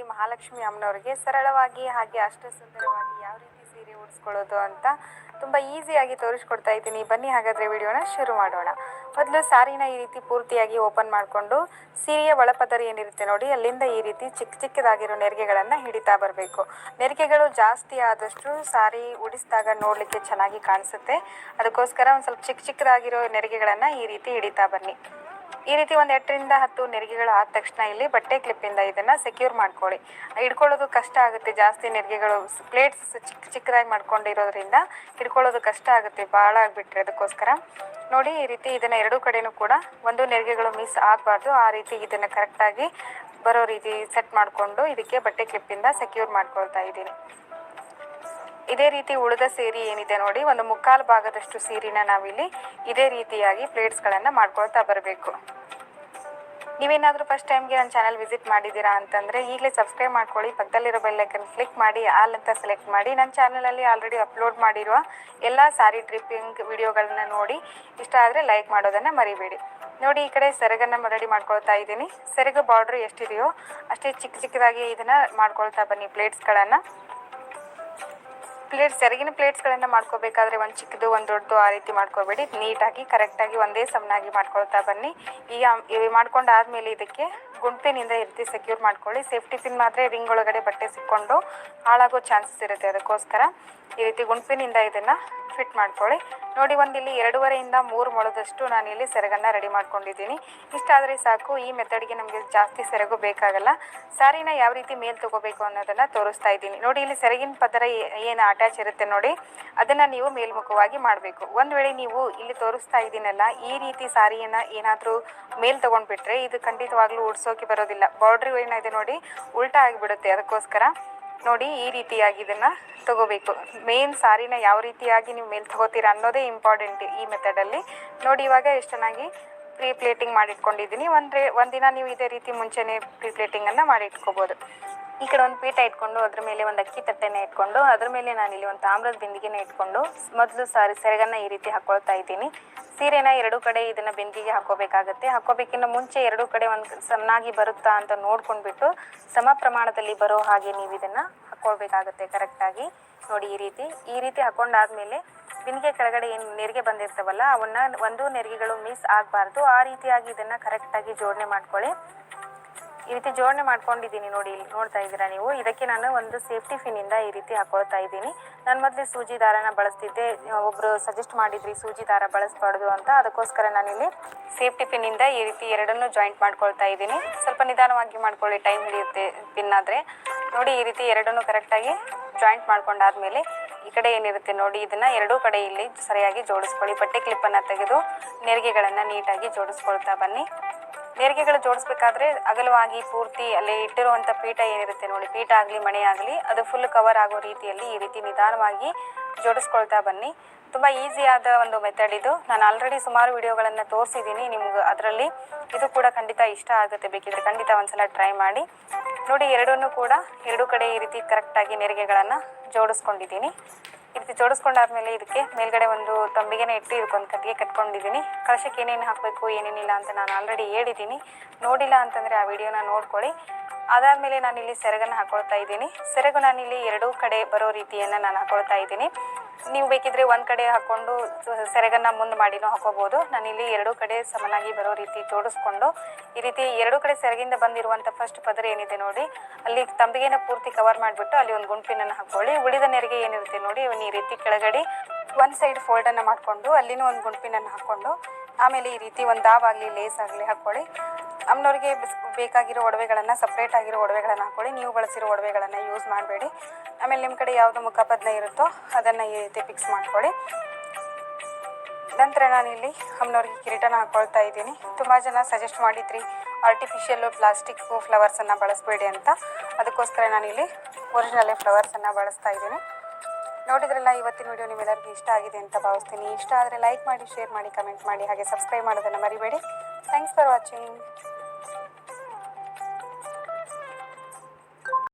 ವಿಡಿಯೋದಲ್ಲಿ ಮಹಾಲಕ್ಷ್ಮಿ ಅಮ್ಮನವರಿಗೆ ಸರಳವಾಗಿ ಹಾಗೆ ಅಷ್ಟು ಸುಂದರವಾಗಿ ಯಾವ ರೀತಿ ಸೀರೆ ಉಡಿಸ್ಕೊಳ್ಳೋದು ಅಂತ ತುಂಬ ಈಸಿಯಾಗಿ ತೋರಿಸ್ಕೊಡ್ತಾ ಇದ್ದೀನಿ. ಬನ್ನಿ ಹಾಗಾದರೆ ವಿಡಿಯೋನ ಶುರು ಮಾಡೋಣ. ಮೊದಲು ಸಾರಿನ ಈ ರೀತಿ ಪೂರ್ತಿಯಾಗಿ ಓಪನ್ ಮಾಡಿಕೊಂಡು ಸೀರೆಯ ಒಳಪದರ ಏನಿರುತ್ತೆ ನೋಡಿ, ಅಲ್ಲಿಂದ ಈ ರೀತಿ ಚಿಕ್ಕದಾಗಿರೋ ನೆರಿಗೆಗಳನ್ನು ಹಿಡಿತಾ ಬರಬೇಕು. ನೆರಿಗೆಗಳು ಜಾಸ್ತಿ ಆದಷ್ಟು ಸಾರಿ ಉಡಿಸಿದಾಗ ನೋಡಲಿಕ್ಕೆ ಚೆನ್ನಾಗಿ ಕಾಣಿಸುತ್ತೆ. ಅದಕ್ಕೋಸ್ಕರ ಒಂದು ಸ್ವಲ್ಪ ಚಿಕ್ಕದಾಗಿರೋ ನೆರಿಗೆಗಳನ್ನು ಈ ರೀತಿ ಹಿಡಿತಾ ಬನ್ನಿ. ಈ ರೀತಿ ಒಂದು 8 ರಿಂದ 10 ನೆರಿಗೆಗಳು ಆದ ತಕ್ಷಣ ಇಲ್ಲಿ ಬಟ್ಟೆ ಕ್ಲಿಪ್ಪಿಂದ ಇದನ್ನು ಸೆಕ್ಯೂರ್ ಮಾಡ್ಕೊಳ್ಳಿ. ಹಿಡ್ಕೊಳ್ಳೋದು ಕಷ್ಟ ಆಗುತ್ತೆ, ಜಾಸ್ತಿ ನೆರಿಗೆಗಳು ಪ್ಲೇಟ್ಸ್ ಚಿಕ್ಕದಾಗಿ ಮಾಡ್ಕೊಂಡಿರೋದ್ರಿಂದ ಹಿಡ್ಕೊಳ್ಳೋದು ಕಷ್ಟ ಆಗುತ್ತೆ, ಭಾಳ ಆಗಿಬಿಟ್ರೆ. ಅದಕ್ಕೋಸ್ಕರ ನೋಡಿ, ಈ ರೀತಿ ಇದನ್ನು ಎರಡೂ ಕಡೆಯೂ ಕೂಡ ಒಂದು ನೆರಿಗೆಗಳು ಮಿಸ್ ಆಗಬಾರ್ದು, ಆ ರೀತಿ ಇದನ್ನು ಕರೆಕ್ಟಾಗಿ ಬರೋ ರೀತಿ ಸೆಟ್ ಮಾಡಿಕೊಂಡು ಇದಕ್ಕೆ ಬಟ್ಟೆ ಕ್ಲಿಪ್ಪಿಂದ ಸೆಕ್ಯೂರ್ ಮಾಡ್ಕೊಳ್ತಾ ಇದ್ದೀನಿ. ಇದೇ ರೀತಿ ಉಳಿದ ಸೀರೆ ಏನಿದೆ ನೋಡಿ, ಒಂದು 3/4 ಭಾಗದಷ್ಟು ಸೀರೆನ ನಾವಿಲ್ಲಿ ಇದೇ ರೀತಿಯಾಗಿ ಪ್ಲೇಟ್ಸ್ಗಳನ್ನು ಮಾಡ್ಕೊಳ್ತಾ ಬರಬೇಕು. ನೀವೇನಾದರೂ ಫಸ್ಟ್ ಟೈಮ್ಗೆ ನನ್ನ ಚಾನಲ್ ವಿಸಿಟ್ ಮಾಡಿದ್ದೀರಾ ಅಂತಂದರೆ ಈಗಲೇ ಸಬ್ಸ್ಕ್ರೈಬ್ ಮಾಡ್ಕೊಳ್ಳಿ. ಪಕ್ಕದಲ್ಲಿರೋ ಬೆಲ್ ಐಕನ್ ಕ್ಲಿಕ್ ಮಾಡಿ ಆಲ್ ಅಂತ ಸೆಲೆಕ್ಟ್ ಮಾಡಿ. ನನ್ನ ಚಾನಲಲ್ಲಿ ಆಲ್ರೆಡಿ ಅಪ್ಲೋಡ್ ಮಾಡಿರುವ ಎಲ್ಲ ಸಾರಿ ಟ್ರಿಪ್ಪಿಂಗ್ ವಿಡಿಯೋಗಳನ್ನ ನೋಡಿ ಇಷ್ಟ ಆದರೆ ಲೈಕ್ ಮಾಡೋದನ್ನು ಮರಿಬೇಡಿ. ನೋಡಿ, ಈ ಕಡೆ ಸೆರಗನ್ನು ರೆಡಿ ಮಾಡ್ಕೊಳ್ತಾ ಇದ್ದೀನಿ. ಸೆರಗು ಬಾರ್ಡ್ರ್ ಎಷ್ಟಿದೆಯೋ ಅಷ್ಟೇ ಚಿಕ್ಕದಾಗಿ ಇದನ್ನು ಮಾಡ್ಕೊಳ್ತಾ ಬನ್ನಿ. ಸೆರಗಿನ ಪ್ಲೇಟ್ಸ್ಗಳನ್ನು ಮಾಡ್ಕೋಬೇಕಾದ್ರೆ ಒಂದು ಚಿಕ್ಕದು ಒಂದು ದೊಡ್ಡದು ಆ ರೀತಿ ಮಾಡ್ಕೋಬೇಡಿ. ನೀಟಾಗಿ ಕರೆಕ್ಟಾಗಿ ಒಂದೇ ಸಮನಾಗಿ ಮಾಡ್ಕೊಳ್ತಾ ಬನ್ನಿ. ಈಗ ಮಾಡ್ಕೊಂಡಾದ್ಮೇಲೆ ಇದಕ್ಕೆ ಗುಂಪಿನಿಂದ ಈ ರೀತಿ ಸೆಕ್ಯೂರ್ ಮಾಡ್ಕೊಳ್ಳಿ. ಸೇಫ್ಟಿ ಪಿನ್ ಮಾತ್ರ ರಿಂಗ್ ಒಳಗಡೆ ಬಟ್ಟೆ ಸಿಕ್ಕೊಂಡು ಹಾಳಾಗೋ ಚಾನ್ಸಸ್ ಇರುತ್ತೆ. ಅದಕ್ಕೋಸ್ಕರ ಈ ರೀತಿ ಗುಂಪಿನಿಂದ ಇದನ್ನು ಫಿಟ್ ಮಾಡ್ಕೊಳ್ಳಿ. ನೋಡಿ, ಇಲ್ಲಿ 2.5 ರಿಂದ 3 ಮೊಳದಷ್ಟು ನಾನಿಲ್ಲಿ ಸೆರಗನ್ನು ರೆಡಿ ಮಾಡ್ಕೊಂಡಿದ್ದೀನಿ. ಇಷ್ಟಾದರೆ ಸಾಕು. ಈ ಮೆಥಡ್ಗೆ ನಮಗೆ ಜಾಸ್ತಿ ಸೆರಗು ಬೇಕಾಗಲ್ಲ. ಸ್ಯಾರಿನ ಯಾವ ರೀತಿ ಮೇಲೆ ತೊಗೋಬೇಕು ಅನ್ನೋದನ್ನು ತೋರಿಸ್ತಾ ಇದ್ದೀನಿ. ನೋಡಿ, ಇಲ್ಲಿ ಸೆರಗಿನ ಪದರ ಏನು ಅಟ್ಯಾಚ್ ಇರುತ್ತೆ ನೋಡಿ, ಅದನ್ನು ನೀವು ಮೇಲ್ಮುಖವಾಗಿ ಮಾಡಬೇಕು. ಒಂದು ವೇಳೆ ನೀವು ಇಲ್ಲಿ ತೋರಿಸ್ತಾ ಇದ್ದೀನಲ್ಲ, ಈ ರೀತಿ ಸಾರಿಯನ್ನು ಏನಾದರೂ ಮೇಲೆ ತೊಗೊಂಡ್ಬಿಟ್ರೆ ಇದು ಖಂಡಿತವಾಗ್ಲೂ ಉಡ್ಸೋಕೆ ಬರೋದಿಲ್ಲ. ಬಾರ್ಡ್ರ್ ಏನಿದೆ ನೋಡಿ, ಉಲ್ಟಾ ಆಗಿಬಿಡುತ್ತೆ. ಅದಕ್ಕೋಸ್ಕರ ನೋಡಿ, ಈ ರೀತಿಯಾಗಿ ಇದನ್ನು ತಗೋಬೇಕು. ಮೇನ್ ಸಾರಿನ ಯಾವ ರೀತಿಯಾಗಿ ನೀವು ಮೇಲೆ ತಗೋತೀರಾ ಅನ್ನೋದೇ ಇಂಪಾರ್ಟೆಂಟ್ ಈ ಮೆಥಡಲ್ಲಿ. ನೋಡಿ, ಇವಾಗ ಎಷ್ಟು ಚೆನ್ನಾಗಿ ಪ್ಲೇಟಿಂಗ್ ಮಾಡಿಟ್ಕೊಂಡಿದ್ದೀನಿ. ಒಂದಿನ ನೀವು ಇದೇ ರೀತಿ ಮುಂಚೆನೇ ಪ್ಲೇಟಿಂಗನ್ನು ಮಾಡಿ ಇಟ್ಕೋಬೋದು. ಈ ಕಡೆ ಒಂದು ಪೀಠ ಇಟ್ಕೊಂಡು ಅದ್ರ ಮೇಲೆ ಒಂದು ಅಕ್ಕಿ ತಟ್ಟೆನ ಇಟ್ಕೊಂಡು ಅದ್ರ ಮೇಲೆ ನಾನಿಲ್ಲಿ ಒಂದು ತಾಮ್ರದ ಬಿಂದಿಗೆನ ಇಟ್ಕೊಂಡು ಮೊದಲು ಸೆರಗನ್ನು ಈ ರೀತಿ ಹಾಕ್ಕೊಳ್ತಾ ಇದ್ದೀನಿ. ಸೀರೆನ ಎರಡೂ ಕಡೆ ಇದನ್ನು ಬಿಂದಿಗೆ ಹಾಕೋಬೇಕಾಗುತ್ತೆ. ಹಾಕೋಬೇಕಿನ್ನ ಮುಂಚೆ ಎರಡೂ ಕಡೆ ಒಂದು ಚೆನ್ನಾಗಿ ಬರುತ್ತಾ ಅಂತ ನೋಡ್ಕೊಂಡ್ಬಿಟ್ಟು ಸಮ ಪ್ರಮಾಣದಲ್ಲಿ ಬರೋ ಹಾಗೆ ನೀವು ಇದನ್ನು ಹಾಕ್ಕೊಳ್ಬೇಕಾಗುತ್ತೆ ಕರೆಕ್ಟಾಗಿ. ನೋಡಿ, ಈ ರೀತಿ ಹಾಕ್ಕೊಂಡಾದ್ಮೇಲೆ ಬಿಂದಿಗೆ ಕೆಳಗಡೆ ಏನು ನೆರಿಗೆ ಬಂದಿರ್ತಾವಲ್ಲ ಅವನ್ನ ಒಂದು ನೆರಿಗೆಗಳು ಮಿಸ್ ಆಗಬಾರ್ದು. ಆ ರೀತಿಯಾಗಿ ಇದನ್ನು ಕರೆಕ್ಟಾಗಿ ಜೋಡಣೆ ಮಾಡ್ಕೊಳ್ಳಿ. ಈ ರೀತಿ ಜೋಡಣೆ ಮಾಡ್ಕೊಂಡಿದ್ದೀನಿ. ನೋಡಿ, ಇಲ್ಲಿ ನೋಡ್ತಾ ಇದ್ದೀರಾ ನೀವು. ಇದಕ್ಕೆ ನಾನು ಒಂದು ಸೇಫ್ಟಿ ಪಿನ್ನಿಂದ ಈ ರೀತಿ ಹಾಕೊಳ್ತಾ ಇದ್ದೀನಿ. ನಾನು ಮೊದಲೇ ಸೂಜಿ ದಾರನ ಬಳಸ್ತಿದ್ದೆ. ಒಬ್ಬರು ಸಜೆಸ್ಟ್ ಮಾಡಿದ್ರಿ ಸೂಜಿ ದಾರ ಬಳಸಬಾರ್ದು ಅಂತ. ಅದಕ್ಕೋಸ್ಕರ ನಾನಿಲ್ಲಿ ಸೇಫ್ಟಿ ಪಿನ್ನಿಂದ ಈ ರೀತಿ ಎರಡನ್ನೂ ಜಾಯಿಂಟ್ ಮಾಡ್ಕೊಳ್ತಾ ಇದ್ದೀನಿ. ಸ್ವಲ್ಪ ನಿಧಾನವಾಗಿ ಮಾಡ್ಕೊಳ್ಳಿ, ಟೈಮ್ ಹಿಡಿಯುತ್ತೆ ಪಿನ್ ಆದರೆ. ನೋಡಿ, ಈ ರೀತಿ ಎರಡನ್ನೂ ಕರೆಕ್ಟಾಗಿ ಜಾಯಿಂಟ್ ಮಾಡ್ಕೊಂಡಾದ್ಮೇಲೆ ಈ ಕಡೆ ಏನಿರುತ್ತೆ ನೋಡಿ, ಇದನ್ನು ಎರಡೂ ಕಡೆ ಇಲ್ಲಿ ಸರಿಯಾಗಿ ಜೋಡಿಸ್ಕೊಳ್ಳಿ. ಬಟ್ಟೆ ಕ್ಲಿಪ್ಪನ್ನು ತೆಗೆದು ನೆರಿಗೆಗಳನ್ನು ನೀಟಾಗಿ ಜೋಡಿಸ್ಕೊಳ್ತಾ ಬನ್ನಿ. ನೆರಿಗೆಗಳು ಜೋಡಿಸ್ಬೇಕಾದ್ರೆ ಅಗಲವಾಗಿ ಪೂರ್ತಿ ಅಲ್ಲಿ ಇಟ್ಟಿರುವಂಥ ಪೀಠ ಏನಿರುತ್ತೆ ನೋಡಿ, ಪೀಠ ಆಗಲಿ ಮಣೆ ಆಗಲಿ ಅದು ಫುಲ್ ಕವರ್ ಆಗೋ ರೀತಿಯಲ್ಲಿ ಈ ರೀತಿ ನಿಧಾನವಾಗಿ ಜೋಡಿಸ್ಕೊಳ್ತಾ ಬನ್ನಿ. ತುಂಬ ಈಸಿಯಾದ ಒಂದು ಮೆಥಡ್ ಇದು. ನಾನು ಆಲ್ರೆಡಿ ಸುಮಾರು ವಿಡಿಯೋಗಳನ್ನು ತೋರಿಸಿದ್ದೀನಿ ನಿಮ್ಗೆ. ಅದರಲ್ಲಿ ಇದು ಕೂಡ ಖಂಡಿತ ಇಷ್ಟ ಆಗುತ್ತೆ. ಬೇಕಿದ್ರೆ ಖಂಡಿತ ಒಂದ್ಸಲ ಟ್ರೈ ಮಾಡಿ ನೋಡಿ. ಎರಡೂ ಕಡೆ ಈ ರೀತಿ ಕರೆಕ್ಟಾಗಿ ನೆರಿಗೆಗಳನ್ನು ಜೋಡಿಸ್ಕೊಂಡಿದ್ದೀನಿ. ಈ ರೀತಿ ಜೋಡಿಸ್ಕೊಂಡಾದ್ಮೇಲೆ ಇದಕ್ಕೆ ಮೇಲ್ಗಡೆ ಒಂದು ತಂಬಿಗೆನೇ ಇಟ್ಟು ಇದಕ್ಕೊಂದು ಕಟ್ಟಿಗೆ ಕಟ್ಕೊಂಡಿದ್ದೀನಿ. ಕಳಶಕ್ಕೆ ಏನೇನು ಹಾಕಬೇಕು ಏನೇನಿಲ್ಲ ಅಂತ ನಾನು ಆಲ್ರೆಡಿ ಹೇಳಿದ್ದೀನಿ. ನೋಡಿಲ್ಲ ಅಂತಂದರೆ ಆ ವಿಡಿಯೋನ ನೋಡ್ಕೊಳ್ಳಿ. ಅದಾದಮೇಲೆ ನಾನಿಲ್ಲಿ ಸೆರಗನ್ನು ಹಾಕ್ಕೊಳ್ತಾ ಇದ್ದೀನಿ. ಸೆರಗು ನಾನಿಲ್ಲಿ ಎರಡೂ ಕಡೆ ಬರೋ ರೀತಿಯನ್ನು ನಾನು ಹಾಕ್ಕೊಳ್ತಾ ಇದ್ದೀನಿ. ನೀವು ಬೇಕಿದ್ರೆ ಒಂದು ಕಡೆ ಹಾಕ್ಕೊಂಡು ಸೆರಗನ್ನು ಮುಂದೆ ಮಾಡಿನೂ ಹಾಕೋಬೋದು. ನಾನಿಲ್ಲಿ ಎರಡೂ ಕಡೆ ಸಮನಾಗಿ ಬರೋ ರೀತಿ ಜೋಡಿಸ್ಕೊಂಡು ಈ ರೀತಿ ಎರಡೂ ಕಡೆ ಸೆರಗಿಂದ ಬಂದಿರುವಂಥ ಫಸ್ಟ್ ಪದರ ಏನಿದೆ ನೋಡಿ, ಅಲ್ಲಿ ತಂಬಿಗೆನ ಪೂರ್ತಿ ಕವರ್ ಮಾಡಿಬಿಟ್ಟು ಅಲ್ಲಿ ಒಂದು ಗುಂಪಿನನ್ನು ಹಾಕ್ಕೊಳ್ಳಿ. ಉಳಿದ ನೆರಿಗೆ ಏನಿರುತ್ತೆ ನೋಡಿ, ಅವನ್ನ ಈ ರೀತಿ ಕೆಳಗಡೆ ಒಂದು ಸೈಡ್ ಫೋಲ್ಡನ್ನು ಮಾಡಿಕೊಂಡು ಅಲ್ಲಿನೂ ಒಂದು ಗುಂಪಿನನ್ನು ಹಾಕ್ಕೊಂಡು ಆಮೇಲೆ ಈ ರೀತಿ ಒಂದು ದಾವ್ ಆಗಲಿ ಲೇಸ್ ಆಗಲಿ ಹಾಕ್ಕೊಳ್ಳಿ. ಅಮ್ಮನವ್ರಿಗೆ ಬೇಕಾಗಿರೋ ಒಡವೆಗಳನ್ನು ಸಪ್ರೇಟ್ ಆಗಿರೋ ಒಡವೆಗಳನ್ನು ಹಾಕ್ಕೊಳ್ಳಿ. ನೀವು ಬಳಸಿರೋ ಒಡವೆಗಳನ್ನು ಯೂಸ್ ಮಾಡಬೇಡಿ. ಆಮೇಲೆ ನಿಮ್ಮ ಕಡೆ ಯಾವುದು ಮುಖಪದ್ಮ ಇರುತ್ತೋ ಅದನ್ನು ಈ ರೀತಿ ಫಿಕ್ಸ್ ಮಾಡ್ಕೊಳ್ಳಿ. ನಂತರ ನಾನಿಲ್ಲಿ ಅಮ್ಮನವ್ರಿಗೆ ಕಿರೀಟನ ಹಾಕ್ಕೊಳ್ತಾ ಇದ್ದೀನಿ. ತುಂಬ ಜನ ಸಜೆಸ್ಟ್ ಮಾಡಿದ್ರಿ ಆರ್ಟಿಫಿಷಿಯಲ್ಲು ಪ್ಲಾಸ್ಟಿಕ್ ಫ್ಲವರ್ಸನ್ನು ಬಳಸಬೇಡಿ ಅಂತ. ಅದಕ್ಕೋಸ್ಕರ ನಾನಿಲ್ಲಿ ಒರಿಜಿನಲ್ಲೇ ಫ್ಲವರ್ಸನ್ನು ಬಳಸ್ತಾ ಇದ್ದೀನಿ. ನೋಡಿದ್ರಲ್ಲ, ಇವತ್ತಿನ ವಿಡಿಯೋ ನಿಮ್ಮೆಲ್ಲರಿಗೂ ಇಷ್ಟ ಆಗಿದೆ ಅಂತ ಭಾವಿಸ್ತೀನಿ. ಇಷ್ಟ ಆದರೆ ಲೈಕ್ ಮಾಡಿ, ಶೇರ್ ಮಾಡಿ, ಕಮೆಂಟ್ ಮಾಡಿ, ಹಾಗೆ ಸಬ್ಸ್ಕ್ರೈಬ್ ಮಾಡೋದನ್ನು ಮರಿಬೇಡಿ. Thanks for watching.